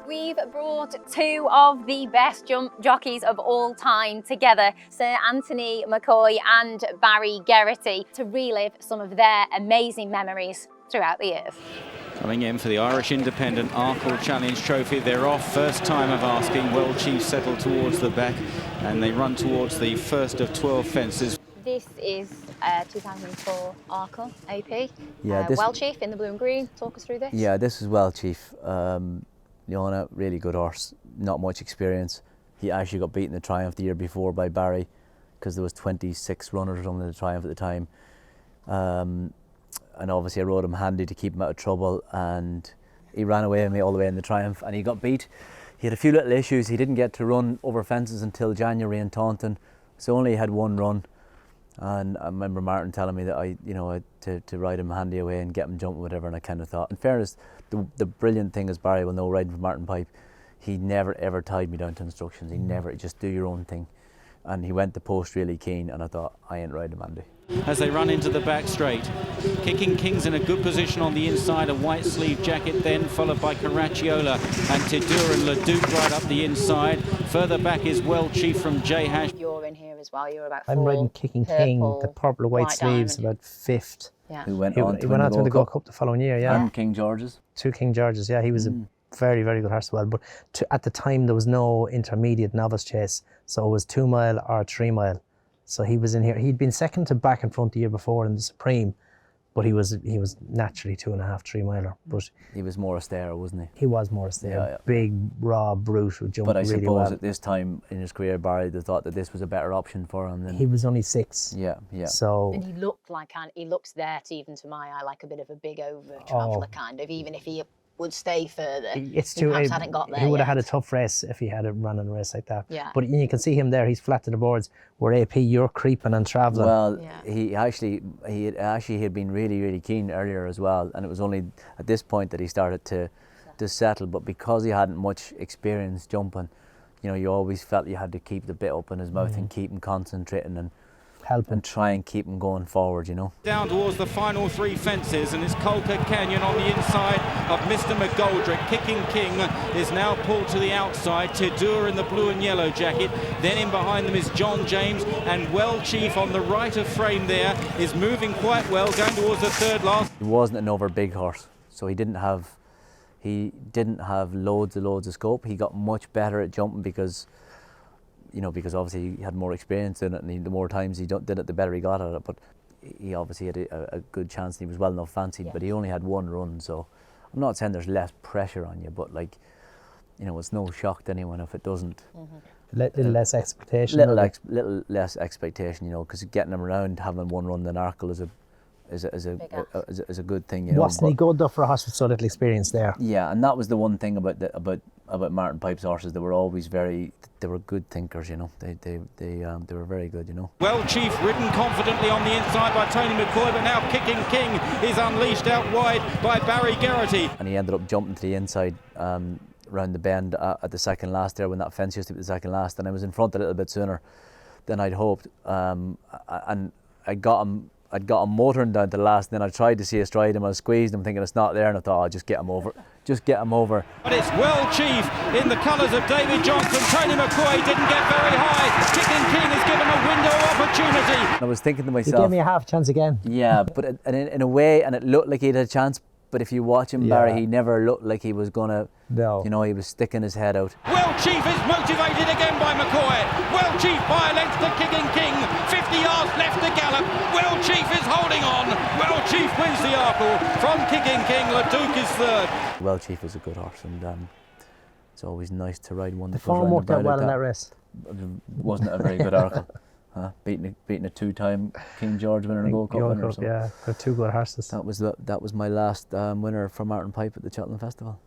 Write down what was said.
We've brought two of the best jump jockeys of all time together, Sir Anthony McCoy and Barry Geraghty, to relive some of their amazing memories throughout the years. Coming in for the Irish Independent Arkle Challenge Trophy. They're off, first time of asking. Well Chief settled towards the back and they run towards the first of 12 fences. This is 2004 Arkle AP. Yeah, Well Chief in the blue and green. Talk us through this. Yeah, this is Well Chief. Leonna, really good horse, not much experience. He actually got beaten the Triumph the year before by Barry because there was 26 runners on the Triumph at the time. And obviously I rode him handy to keep him out of trouble, and he ran away with me all the way in the Triumph and he got beat. He had a few little issues. He didn't get to run over fences until January in Taunton, so only had one run. And I remember Martin telling me that to ride him handy away and get him jumping, whatever, and I kind of thought, in fairness, the brilliant thing is Barry will know riding for Martin Pipe, he never ever tied me down to instructions. He never, just do your own thing. And he went the post really keen, and I thought, I ain't riding him handy. As they run into the back straight, Kicking King's in a good position on the inside, a white sleeve jacket then, followed by Carracciola and Tidur and Leduc right up the inside. Further back is Well Chief from J Hash. You're in here as well. You're about I'm riding Kicking King, the purple white sleeves, diamond. about fifth. Yeah. Who went He on went to on to win the Gold Cup the following year, yeah. And King George's. Two King Georges, yeah. He was a very, very good horse as well. But at the time, there was no intermediate novice chase, so it was 2 mile or 3 mile. So he was in here. He'd been second to back in front the year before in the Supreme, but he was naturally 2.5, 3 miler. But He was more a starer, wasn't he? he was more a Yeah. big, raw brute who jumped But I really suppose well. at this time in his career, Barry, they thought that this was a better option for him than... He was only 6. Yeah. So And he looked like, he looks there to, even to my eye, like a bit of a big over traveller kind of, even if he would stay further. it's he too. perhaps hadn't got there He would have yet. had a tough race if he had run in a race like that. Yeah. But you can see him there. He's flat to the boards. Where AP, you're creeping and travelling. Well, Yeah. he had been really, really keen earlier as well, and it was only at this point that he started to settle. But because he hadn't much experience jumping, you always felt you had to keep the bit up in his mouth and keep him concentrating and try and keep him going forward, Down towards the final 3 fences, and it's Colca Canyon on the inside of Mr. McGoldrick. Kicking King is now pulled to the outside. Tidur in the blue and yellow jacket. Then in behind them is John James, and Well Chief on the right of frame there is moving quite well, going towards the third last. He wasn't another big horse, so he didn't have loads of scope. He got much better at jumping because obviously he had more experience in it, and the more times he did it, the better he got at it. But he obviously had a good chance, and he was well enough fancied, but he only had one run, so I'm not saying there's less pressure on you, but it's no shock to anyone if it doesn't. Little less expectation. Little less expectation, because getting him around, having one run than Arkle is a good thing. Wasn't he good though for a horse with so little experience there? Yeah, and that was the one thing about Martin Pipe's horses. They were always they were good thinkers. They were very good. Well Chief ridden confidently on the inside by Tony McCoy, but now Kicking King is unleashed out wide by Barry Geraghty. And he ended up jumping to the inside round the bend at the second last there, when that fence used to be the second last, and I was in front a little bit sooner than I'd hoped, and I'd got him motoring down to the last, and then I tried to see a stride him, I squeezed him thinking it's not there, and I thought, I'll just get him over. But it's Well Chief in the colours of David Johnson. Tony McCoy didn't get very high. Kicking King is given a window of opportunity. And I was thinking to You myself, gave me a half chance again. yeah, but in a way, and it looked like he had a chance, but if you watch him, Barry, he never looked like he was gonna, No. he was sticking his head out. Well Chief is motivated again by McCoy. Well Chief by a length to Kicking King. 50 yards left to gallop. Well Chief is holding on. Well Chief wins the Arkle from Kicking King. Leduc is third. Well Chief is a good horse, and it's always nice to ride one The that goes form round worked out about well like in that race. Wasn't it a very good Arkle? Beating a 2-time King George winner and a Gold Cup winner. So yeah, they're 2 good horses. that was my last winner for Martin Pipe at the Cheltenham Festival.